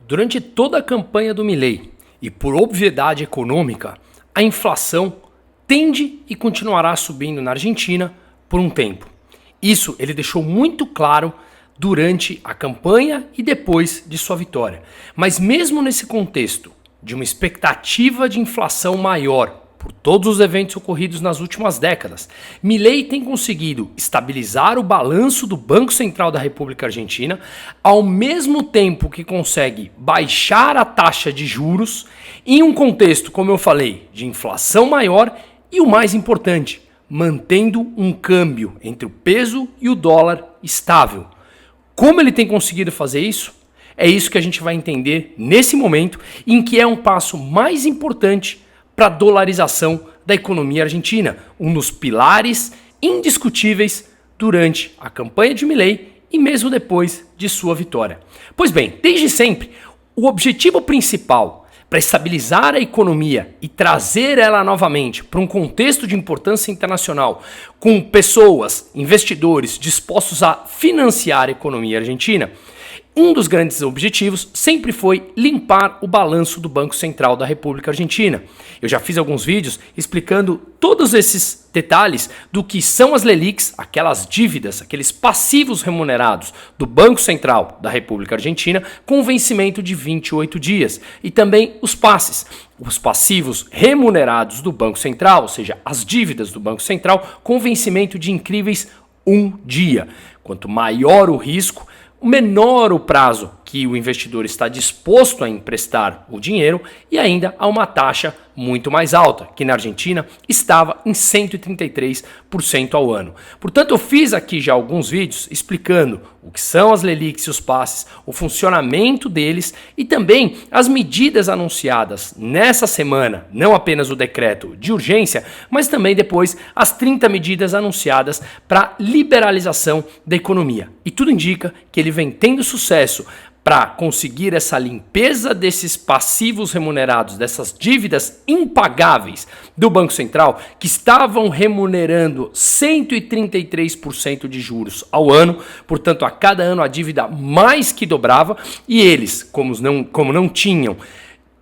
Durante toda a campanha do Milei e por obviedade econômica, a inflação tende e continuará subindo na Argentina por um tempo. Isso ele deixou muito claro durante a campanha e depois de sua vitória. Mas mesmo nesse contexto de uma expectativa de inflação maior por todos os eventos ocorridos nas últimas décadas, Milei tem conseguido estabilizar o balanço do Banco Central da República Argentina, ao mesmo tempo que consegue baixar a taxa de juros em um contexto, como eu falei, de inflação maior e o mais importante, mantendo um câmbio entre o peso e o dólar estável. Como ele tem conseguido fazer isso? É isso que a gente vai entender nesse momento, em que é um passo mais importante para a dolarização da economia argentina, um dos pilares indiscutíveis durante a campanha de Milei e mesmo depois de sua vitória. Pois bem, desde sempre, o objetivo principal para estabilizar a economia e trazer ela novamente para um contexto de importância internacional, com pessoas, investidores dispostos a financiar a economia argentina, um dos grandes objetivos sempre foi limpar o balanço do Banco Central da República Argentina. Eu já fiz alguns vídeos explicando todos esses detalhes do que são as LELIQs, aquelas dívidas, aqueles passivos remunerados do Banco Central da República Argentina com vencimento de 28 dias. E também os passes, os passivos remunerados do Banco Central, ou seja, as dívidas do Banco Central com vencimento de incríveis 1 dia. Quanto maior o risco, menor o prazo que o investidor está disposto a emprestar o dinheiro e ainda há uma taxa muito mais alta, que na Argentina estava em 133% ao ano. Portanto, eu fiz aqui já alguns vídeos explicando o que são as LELIQs e os passes, o funcionamento deles e também as medidas anunciadas nessa semana, não apenas o decreto de urgência, mas também depois as 30 medidas anunciadas para liberalização da economia. E tudo indica que ele vem tendo sucesso para conseguir essa limpeza desses passivos remunerados, dessas dívidas impagáveis do Banco Central, que estavam remunerando 133% de juros ao ano, portanto, a cada ano a dívida mais que dobrava, e eles, como não tinham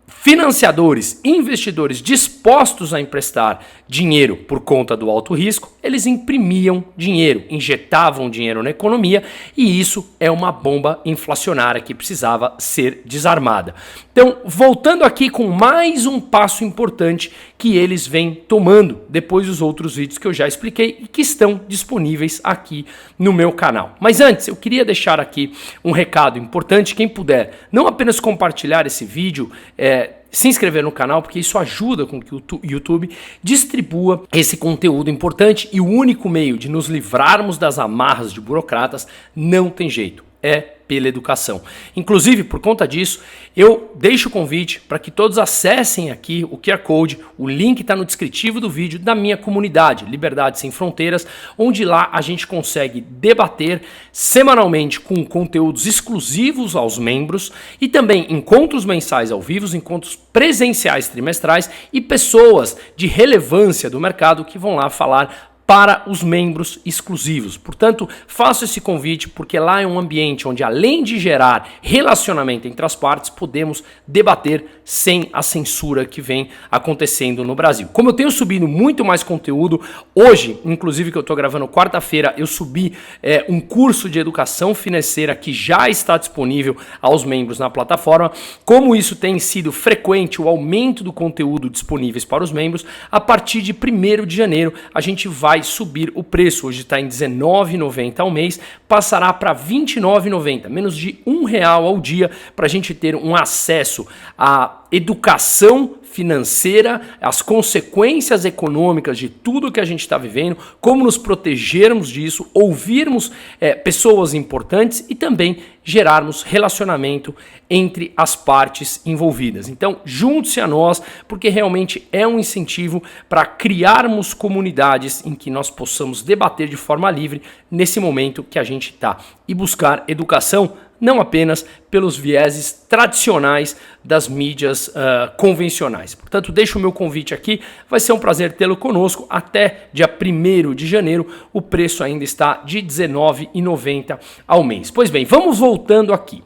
financiadores, investidores dispostos a emprestar dinheiro por conta do alto risco, eles imprimiam dinheiro, injetavam dinheiro na economia e isso é uma bomba inflacionária que precisava ser desarmada. Então, voltando aqui com mais um passo importante que eles vêm tomando depois dos outros vídeos que eu já expliquei e que estão disponíveis aqui no meu canal. Mas antes, eu queria deixar aqui um recado importante, quem puder, não apenas compartilhar esse vídeo, se inscrever no canal, porque isso ajuda com que o YouTube distribua esse conteúdo importante e o único meio de nos livrarmos das amarras de burocratas não tem jeito, é pela educação. Inclusive, por conta disso, eu deixo o convite para que todos acessem aqui o QR Code, o link está no descritivo do vídeo da minha comunidade, Liberdade Sem Fronteiras, onde lá a gente consegue debater semanalmente com conteúdos exclusivos aos membros e também encontros mensais ao vivo, encontros presenciais trimestrais e pessoas de relevância do mercado que vão lá falar para os membros exclusivos. Portanto, faço esse convite porque lá é um ambiente onde, além de gerar relacionamento entre as partes, podemos debater sem a censura que vem acontecendo no Brasil. Como eu tenho subido muito mais conteúdo, hoje, inclusive que eu estou gravando quarta-feira, eu subi um curso de educação financeira que já está disponível aos membros na plataforma. Como isso tem sido frequente, o aumento do conteúdo disponíveis para os membros, a partir de 1º de janeiro, a gente vai subir o preço. Hoje está em R$19,90 ao mês, passará para R$29,90, menos de R$1 ao dia, para a gente ter um acesso à educação financeira, as consequências econômicas de tudo que a gente está vivendo, como nos protegermos disso, ouvirmos pessoas importantes e também gerarmos relacionamento entre as partes envolvidas. Então, junte-se a nós, porque realmente é um incentivo para criarmos comunidades em que nós possamos debater de forma livre nesse momento que a gente está e buscar educação não apenas pelos vieses tradicionais das mídias convencionais. Portanto, deixo o meu convite aqui, vai ser um prazer tê-lo conosco. Até dia 1º de janeiro, o preço ainda está de R$19,90 ao mês. Pois bem, vamos voltando aqui.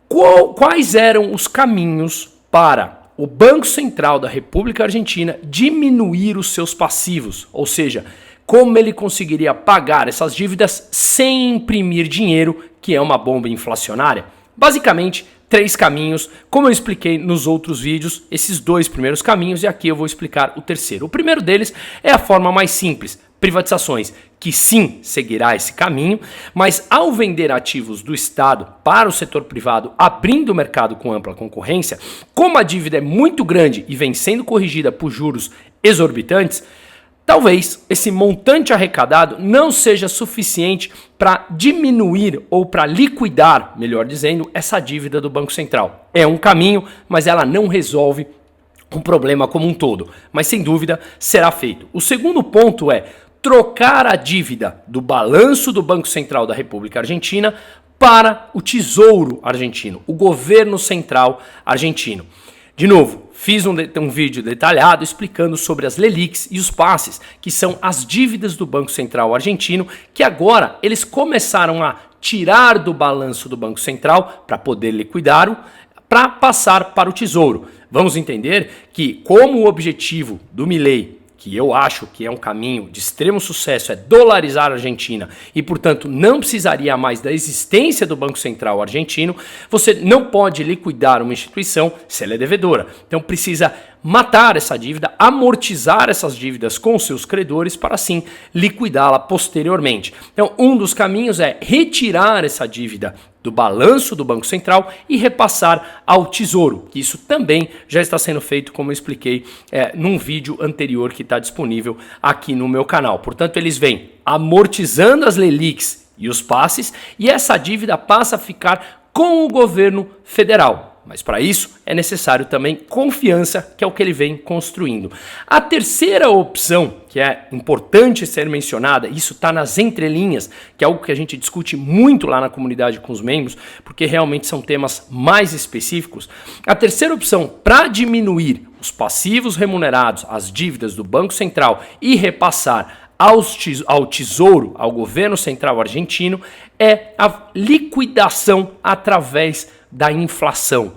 Quais eram os caminhos para o Banco Central da República Argentina diminuir os seus passivos? Ou seja, como ele conseguiria pagar essas dívidas sem imprimir dinheiro, que é uma bomba inflacionária? Basicamente, 3 caminhos, como eu expliquei nos outros vídeos, esses 2 primeiros caminhos, e aqui eu vou explicar o terceiro. O primeiro deles é a forma mais simples, privatizações, que sim seguirá esse caminho, mas ao vender ativos do Estado para o setor privado, abrindo o mercado com ampla concorrência, como a dívida é muito grande e vem sendo corrigida por juros exorbitantes, talvez esse montante arrecadado não seja suficiente para diminuir ou para liquidar, melhor dizendo, essa dívida do Banco Central. É um caminho, mas ela não resolve um problema como um todo, mas sem dúvida será feito. O segundo ponto é trocar a dívida do balanço do Banco Central da República Argentina para o Tesouro Argentino, o governo central argentino. De novo, fiz um vídeo detalhado explicando sobre as LELIQs e os passes, que são as dívidas do Banco Central argentino, que agora eles começaram a tirar do balanço do Banco Central para poder liquidá-lo, para passar para o Tesouro. Vamos entender que, como o objetivo do Milei, que eu acho que é um caminho de extremo sucesso, é dolarizar a Argentina e, portanto, não precisaria mais da existência do Banco Central argentino, você não pode liquidar uma instituição se ela é devedora. Então, precisa matar essa dívida, amortizar essas dívidas com seus credores para, assim, liquidá-la posteriormente. Então, um dos caminhos é retirar essa dívida do balanço do Banco Central e repassar ao Tesouro, que isso também já está sendo feito, como eu expliquei num vídeo anterior que está disponível aqui no meu canal. Portanto, eles vêm amortizando as LELIQs e os passes e essa dívida passa a ficar com o governo federal. Mas para isso é necessário também confiança, que é o que ele vem construindo. A terceira opção, que é importante ser mencionada, isso está nas entrelinhas, que é algo que a gente discute muito lá na comunidade com os membros, porque realmente são temas mais específicos. A terceira opção para diminuir os passivos remunerados, as dívidas do Banco Central e repassar ao Tesouro, ao governo central argentino, é a liquidação através da inflação.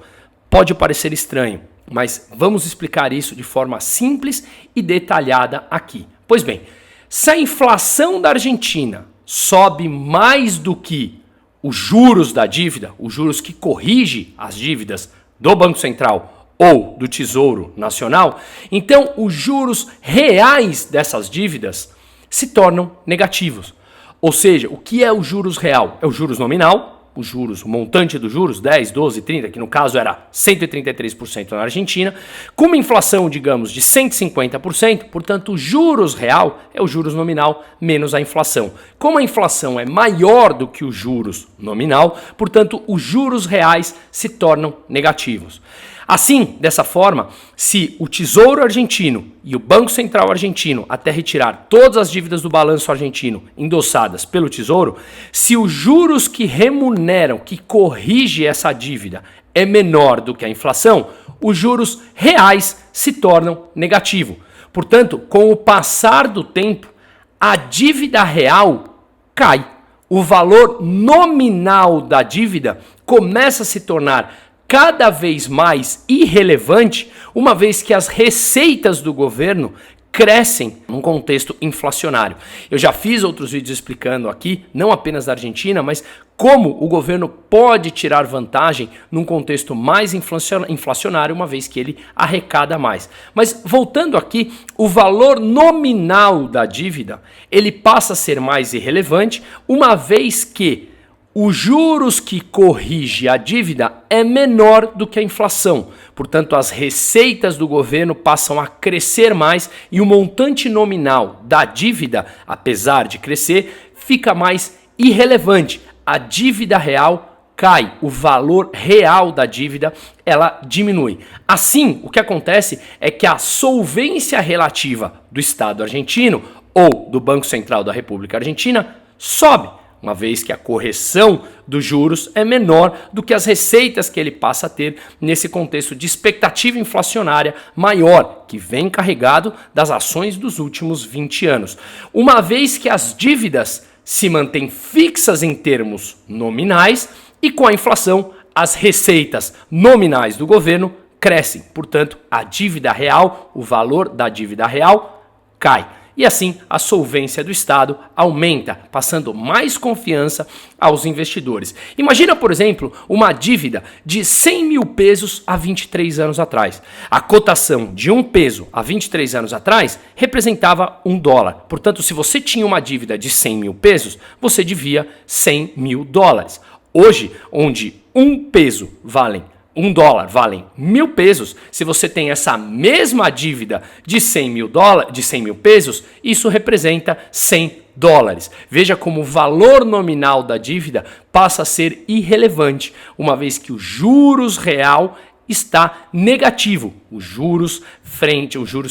Pode parecer estranho, mas vamos explicar isso de forma simples e detalhada aqui. Pois bem, se a inflação da Argentina sobe mais do que os juros da dívida, os juros que corrige as dívidas do Banco Central ou do Tesouro Nacional, então os juros reais dessas dívidas se tornam negativos. Ou seja, o que é o juros real? É o juros nominal, os juros, o montante dos juros, 10, 12, 30, que no caso era 133% na Argentina, com uma inflação, digamos, de 150%, portanto, o juros real é o juros nominal menos a inflação. Como a inflação é maior do que o juros nominal, portanto, os juros reais se tornam negativos. Assim, dessa forma, se o Tesouro Argentino e o Banco Central Argentino, até retirar todas as dívidas do balanço argentino endossadas pelo Tesouro, se os juros que remuneram, que corrige essa dívida, é menor do que a inflação, os juros reais se tornam negativos. Portanto, com o passar do tempo, a dívida real cai. O valor nominal da dívida começa a se tornar cada vez mais irrelevante, uma vez que as receitas do governo crescem num contexto inflacionário. Eu já fiz outros vídeos explicando aqui, não apenas da Argentina, mas como o governo pode tirar vantagem num contexto mais inflacionário, uma vez que ele arrecada mais. Mas voltando aqui, o valor nominal da dívida, ele passa a ser mais irrelevante, uma vez que os juros que corrige a dívida é menor do que a inflação. Portanto, as receitas do governo passam a crescer mais e o montante nominal da dívida, apesar de crescer, fica mais irrelevante. A dívida real cai, o valor real da dívida ela diminui. Assim, o que acontece é que a solvência relativa do Estado argentino ou do Banco Central da República Argentina sobe, uma vez que a correção dos juros é menor do que as receitas que ele passa a ter nesse contexto de expectativa inflacionária maior, que vem carregado das ações dos últimos 20 anos. Uma vez que as dívidas se mantêm fixas em termos nominais e com a inflação as receitas nominais do governo crescem. Portanto, a dívida real, o valor da dívida real cai. E assim, a solvência do Estado aumenta, passando mais confiança aos investidores. Imagina, por exemplo, uma dívida de 100 mil pesos há 23 anos atrás. A cotação de um peso há 23 anos atrás representava $1. Portanto, se você tinha uma dívida de 100 mil pesos, você devia 100 mil dólares. Hoje, onde um peso vale $1 valem 1.000 pesos, se você tem essa mesma dívida de 100 mil pesos, isso representa $100. Veja como o valor nominal da dívida passa a ser irrelevante, uma vez que o juros real está negativo. Os juros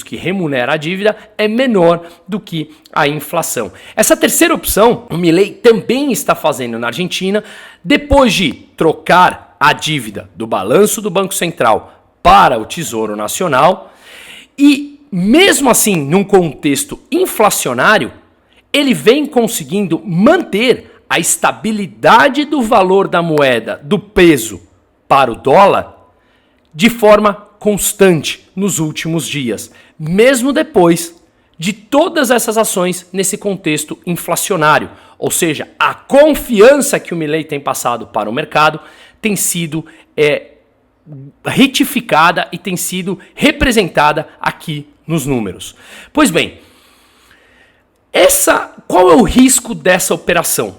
que remunera a dívida é menor do que a inflação. Essa terceira opção, o Milei também está fazendo na Argentina, depois de trocar a dívida do balanço do Banco Central para o Tesouro Nacional e, mesmo assim, num contexto inflacionário, ele vem conseguindo manter a estabilidade do valor da moeda, do peso para o dólar, de forma constante nos últimos dias, mesmo depois de todas essas ações nesse contexto inflacionário. Ou seja, a confiança que o Milei tem passado para o mercado tem sido retificada e tem sido representada aqui nos números. Pois bem, qual é o risco dessa operação?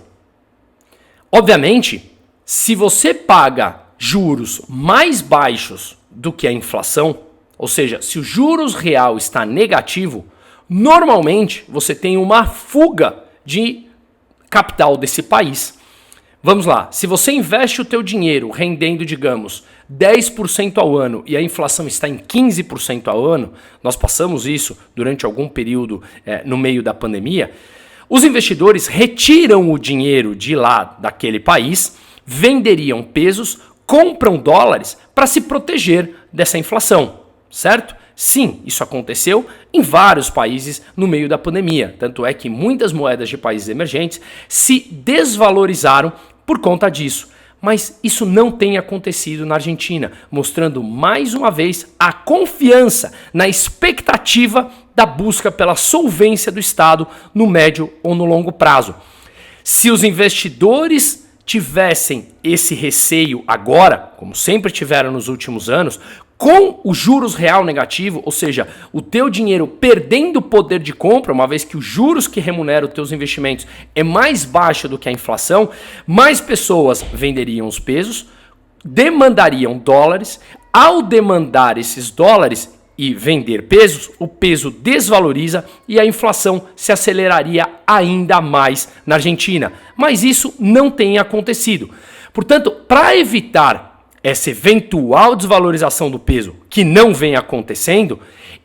Obviamente, se você paga juros mais baixos do que a inflação, ou seja, se o juros real está negativo, normalmente você tem uma fuga de capital desse país. Vamos lá, se você investe o teu dinheiro rendendo, digamos, 10% ao ano e a inflação está em 15% ao ano, nós passamos isso durante algum período no meio da pandemia, os investidores retiram o dinheiro de lá daquele país, venderiam pesos, compram dólares para se proteger dessa inflação, certo? Sim, isso aconteceu em vários países no meio da pandemia. Tanto é que muitas moedas de países emergentes se desvalorizaram por conta disso. Mas isso não tem acontecido na Argentina, mostrando mais uma vez a confiança na expectativa da busca pela solvência do Estado no médio ou no longo prazo. Se os investidores tivessem esse receio agora, como sempre tiveram nos últimos anos, com o juros real negativo, ou seja, o teu dinheiro perdendo poder de compra, uma vez que os juros que remuneram os teus investimentos é mais baixo do que a inflação, mais pessoas venderiam os pesos, demandariam dólares. Ao demandar esses dólares e vender pesos, o peso desvaloriza e a inflação se aceleraria ainda mais na Argentina. Mas isso não tem acontecido. Portanto, para evitar essa eventual desvalorização do peso que não vem acontecendo,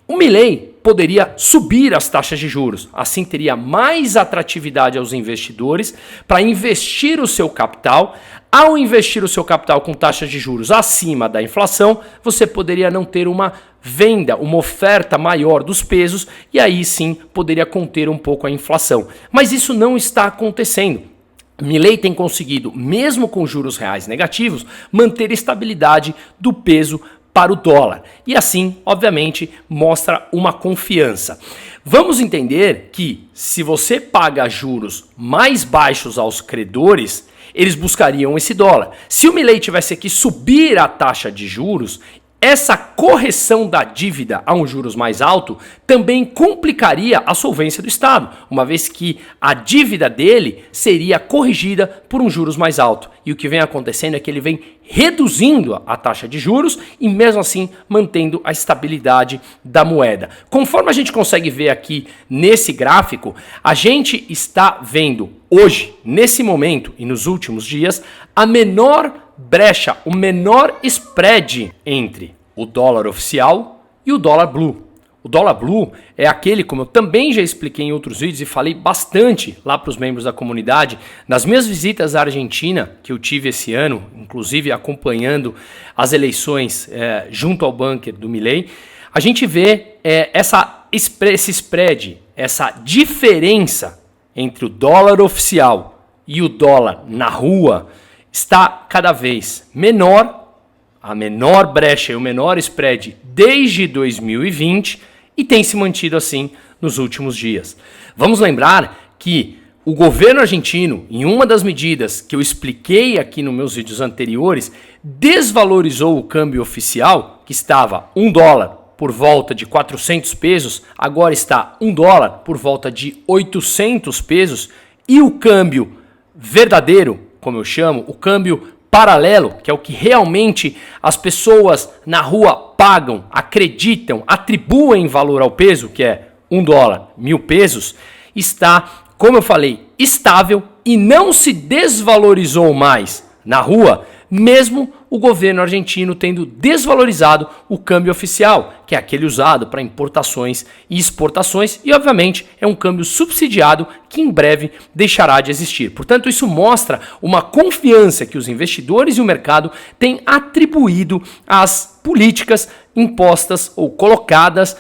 o Milei poderia subir as taxas de juros. Assim teria mais atratividade aos investidores para investir o seu capital. Ao investir o seu capital com taxas de juros acima da inflação, você poderia não ter uma venda, uma oferta maior dos pesos e aí sim poderia conter um pouco a inflação. Mas isso não está acontecendo. Milei tem conseguido, mesmo com juros reais negativos, manter estabilidade do peso para o dólar. E assim, obviamente, mostra uma confiança. Vamos entender que se você paga juros mais baixos aos credores, eles buscariam esse dólar. Se o Milei tivesse que subir a taxa de juros, essa correção da dívida a um juros mais alto também complicaria a solvência do Estado, uma vez que a dívida dele seria corrigida por um juros mais alto. E o que vem acontecendo é que ele vem reduzindo a taxa de juros e mesmo assim mantendo a estabilidade da moeda. Conforme a gente consegue ver aqui nesse gráfico, a gente está vendo hoje, nesse momento e nos últimos dias, a menor brecha, o menor spread entre o dólar oficial e o dólar blue. O dólar blue é aquele, como eu também já expliquei em outros vídeos e falei bastante lá para os membros da comunidade, nas minhas visitas à Argentina, que eu tive esse ano, inclusive acompanhando as eleições junto ao bunker do Milei, a gente vê esse spread, essa diferença entre o dólar oficial e o dólar na rua, está cada vez menor, a menor brecha e o menor spread desde 2020 e tem se mantido assim nos últimos dias. Vamos lembrar que o governo argentino, em uma das medidas que eu expliquei aqui nos meus vídeos anteriores, desvalorizou o câmbio oficial, que estava $1 por volta de 400 pesos, agora está $1 por volta de 800 pesos, e o câmbio verdadeiro, como eu chamo, o câmbio paralelo, que é o que realmente as pessoas na rua pagam, acreditam, atribuem valor ao peso, que é $1, 1.000 pesos, está, como eu falei, estável e não se desvalorizou mais na rua, mesmo o governo argentino tendo desvalorizado o câmbio oficial, que é aquele usado para importações e exportações, e obviamente é um câmbio subsidiado que em breve deixará de existir. Portanto, isso mostra uma confiança que os investidores e o mercado têm atribuído às políticas impostas ou colocadas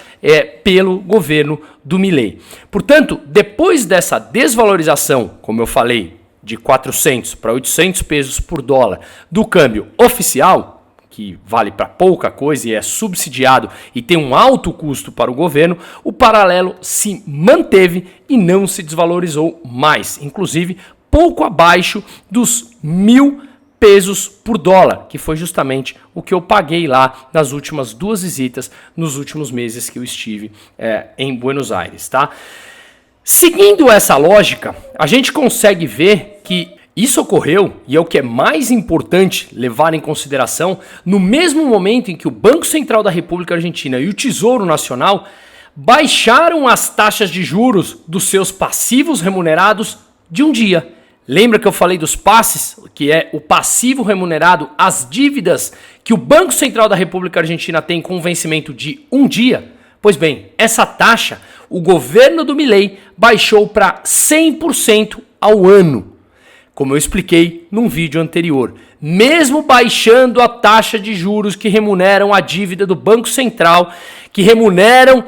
pelo governo do Milei. Portanto, depois dessa desvalorização, como eu falei, de 400 para 800 pesos por dólar do câmbio oficial, que vale para pouca coisa e é subsidiado e tem um alto custo para o governo, o paralelo se manteve e não se desvalorizou mais, inclusive pouco abaixo dos 1.000 pesos por dólar, que foi justamente o que eu paguei lá nas últimas 2 visitas, nos últimos meses que eu estive em Buenos Aires, tá? Seguindo essa lógica, a gente consegue ver que isso ocorreu, e é o que é mais importante levar em consideração, no mesmo momento em que o Banco Central da República Argentina e o Tesouro Nacional baixaram as taxas de juros dos seus passivos remunerados de um dia. Lembra que eu falei dos passes, que é o passivo remunerado às dívidas que o Banco Central da República Argentina tem com vencimento de um dia? Pois bem, essa taxa o governo do Milei baixou para 100% ao ano, como eu expliquei num vídeo anterior. Mesmo baixando a taxa de juros que remuneram a dívida do Banco Central, que remuneram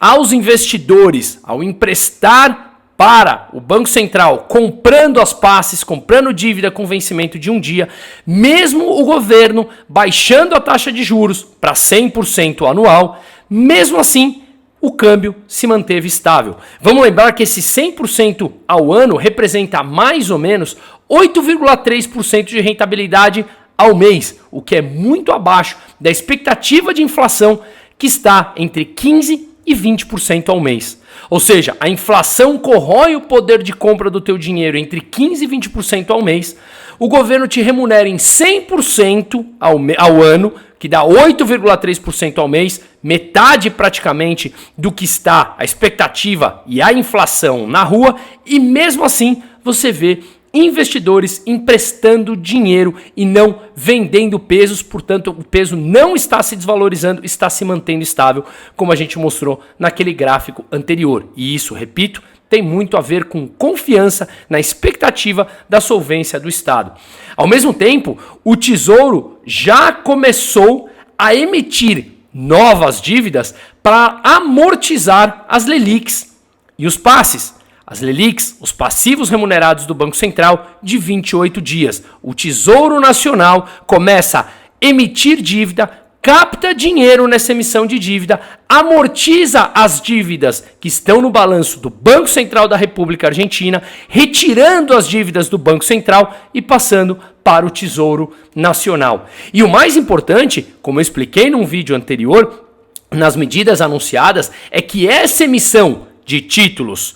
aos investidores ao emprestar para o Banco Central, comprando as passes, comprando dívida com vencimento de um dia, mesmo o governo baixando a taxa de juros para 100% anual, mesmo assim, o câmbio se manteve estável. Vamos lembrar que esse 100% ao ano representa mais ou menos 8,3% de rentabilidade ao mês, o que é muito abaixo da expectativa de inflação que está entre 15% e 20% ao mês. Ou seja, a inflação corrói o poder de compra do teu dinheiro entre 15% e 20% ao mês. O governo te remunera em 100% ao ano, que dá 8,3% ao mês, metade praticamente do que está a expectativa e a inflação na rua, e mesmo assim você vê investidores emprestando dinheiro e não vendendo pesos, portanto o peso não está se desvalorizando, está se mantendo estável, como a gente mostrou naquele gráfico anterior. E isso, repito, tem muito a ver com confiança na expectativa da solvência do Estado. Ao mesmo tempo, o Tesouro já começou a emitir novas dívidas para amortizar as Lelics e os passes. As Lelics, os passivos remunerados do Banco Central, de 28 dias. O Tesouro Nacional começa a emitir dívida, capta dinheiro nessa emissão de dívida, amortiza as dívidas que estão no balanço do Banco Central da República Argentina, retirando as dívidas do Banco Central e passando para o Tesouro Nacional. E o mais importante, como eu expliquei num vídeo anterior, nas medidas anunciadas, é que essa emissão de títulos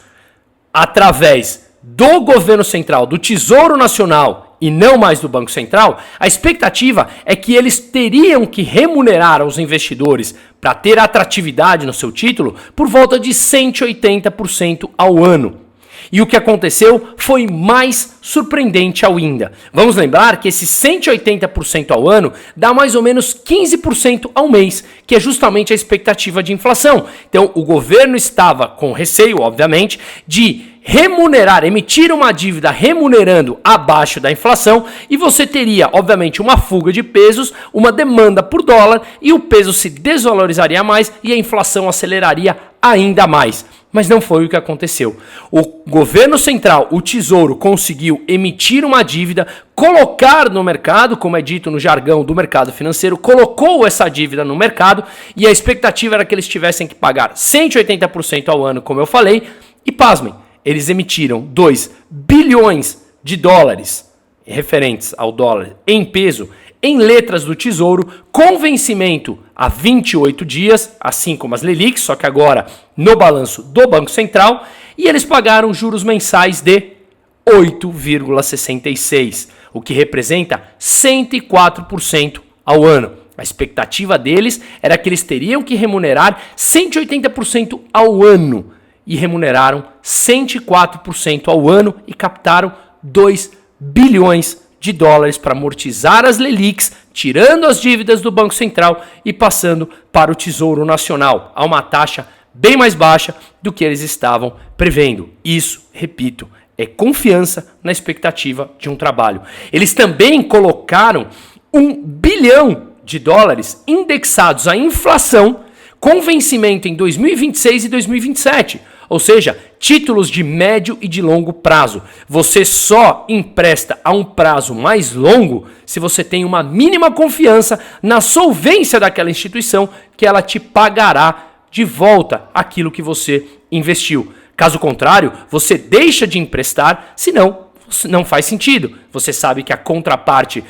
através do governo central, do Tesouro Nacional e não mais do Banco Central, a expectativa é que eles teriam que remunerar aos investidores para ter atratividade no seu título por volta de 180% ao ano. E o que aconteceu foi mais surpreendente ainda. Vamos lembrar que esse 180% ao ano dá mais ou menos 15% ao mês, que é justamente a expectativa de inflação. Então, o governo estava com receio, obviamente, de remunerar, emitir uma dívida remunerando abaixo da inflação, e você teria, obviamente, uma fuga de pesos, uma demanda por dólar, e o peso se desvalorizaria mais e a inflação aceleraria ainda mais. Mas não foi o que aconteceu. O governo central, o Tesouro, conseguiu emitir uma dívida, colocar no mercado, como é dito no jargão do mercado financeiro, colocou essa dívida no mercado e a expectativa era que eles tivessem que pagar 180% ao ano, como eu falei, e pasmem, eles emitiram 2 bilhões de dólares referentes ao dólar em peso, em letras do Tesouro, com vencimento a 28 dias, assim como as LELIQs, só que agora no balanço do Banco Central, e eles pagaram juros mensais de 8,66, o que representa 104% ao ano. A expectativa deles era que eles teriam que remunerar 180% ao ano, e remuneraram 104% ao ano e captaram 2 bilhões de dólares para amortizar as LELIQs, tirando as dívidas do Banco Central e passando para o Tesouro Nacional, a uma taxa bem mais baixa do que eles estavam prevendo. Isso, repito, é confiança na expectativa de um trabalho. Eles também colocaram 1 bilhão de dólares indexados à inflação com vencimento em 2026 e 2027. Ou seja, títulos de médio e de longo prazo. Você só empresta a um prazo mais longo se você tem uma mínima confiança na solvência daquela instituição, que ela te pagará de volta aquilo que você investiu. Caso contrário, você deixa de emprestar, senão não faz sentido. Você sabe que a contraparte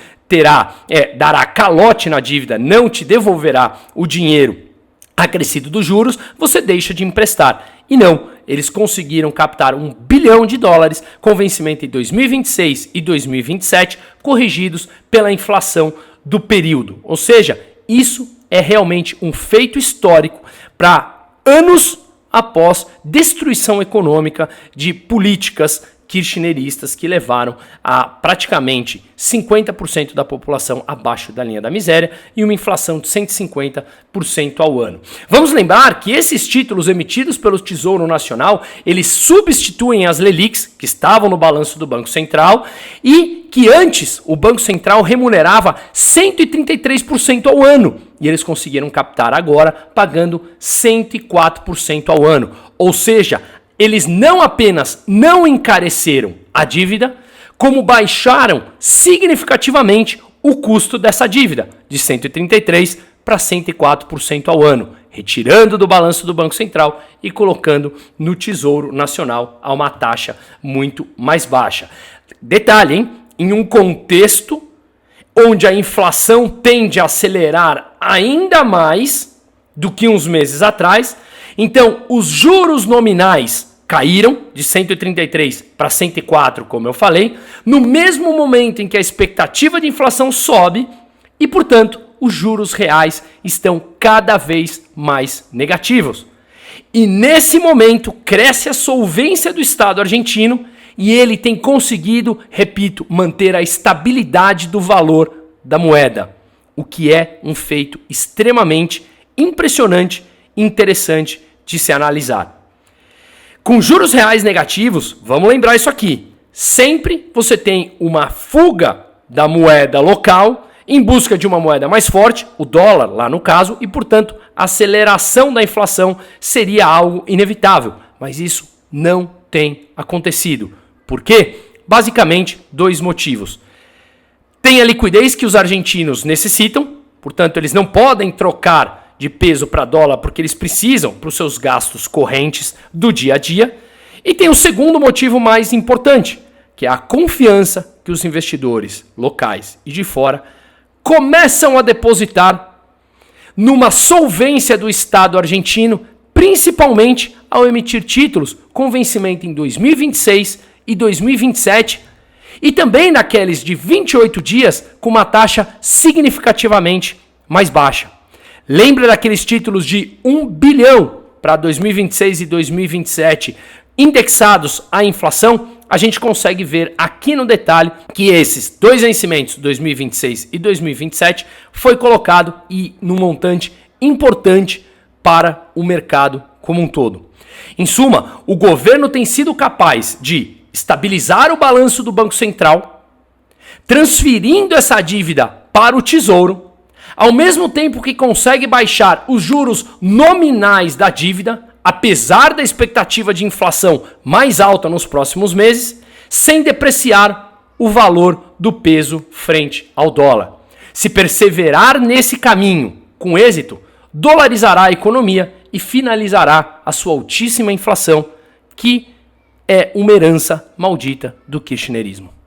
dará calote na dívida, não te devolverá o dinheiro acrescido dos juros, você deixa de emprestar. E não, eles conseguiram captar 1 bilhão de dólares com vencimento em 2026 e 2027, corrigidos pela inflação do período. Ou seja, isso é realmente um feito histórico para anos após destruição econômica de políticas kirchneristas que levaram a praticamente 50% da população abaixo da linha da miséria e uma inflação de 150% ao ano. Vamos lembrar que esses títulos emitidos pelo Tesouro Nacional, eles substituem as LELIQs, que estavam no balanço do Banco Central, e que antes o Banco Central remunerava 133% ao ano. E eles conseguiram captar agora pagando 104% ao ano. Ou seja, eles não apenas não encareceram a dívida, como baixaram significativamente o custo dessa dívida, de 133% para 104% ao ano, retirando do balanço do Banco Central e colocando no Tesouro Nacional a uma taxa muito mais baixa. Detalhe, hein? Em um contexto onde a inflação tende a acelerar ainda mais do que uns meses atrás, então os juros nominais caíram de 133 para 104, como eu falei, no mesmo momento em que a expectativa de inflação sobe e, portanto, os juros reais estão cada vez mais negativos. E nesse momento cresce a solvência do Estado argentino e ele tem conseguido, repito, manter a estabilidade do valor da moeda, o que é um feito extremamente impressionante e interessante de se analisar. Com juros reais negativos, vamos lembrar isso aqui, sempre você tem uma fuga da moeda local em busca de uma moeda mais forte, o dólar lá no caso, e portanto a aceleração da inflação seria algo inevitável, mas isso não tem acontecido. Por quê? Basicamente, 2 motivos. Tem a liquidez que os argentinos necessitam, portanto eles não podem trocar de peso para dólar porque eles precisam para os seus gastos correntes do dia a dia. E tem o segundo motivo mais importante, que é a confiança que os investidores locais e de fora começam a depositar numa solvência do Estado argentino, principalmente ao emitir títulos com vencimento em 2026 e 2027, e também naqueles de 28 dias com uma taxa significativamente mais baixa. Lembra daqueles títulos de 1 bilhão para 2026 e 2027 indexados à inflação? A gente consegue ver aqui no detalhe que esses 2 vencimentos, 2026 e 2027, foi colocado e num montante importante para o mercado como um todo. Em suma, o governo tem sido capaz de estabilizar o balanço do Banco Central, transferindo essa dívida para o Tesouro, ao mesmo tempo que consegue baixar os juros nominais da dívida, apesar da expectativa de inflação mais alta nos próximos meses, sem depreciar o valor do peso frente ao dólar. Se perseverar nesse caminho com êxito, dolarizará a economia e finalizará a sua altíssima inflação, que é uma herança maldita do kirchnerismo.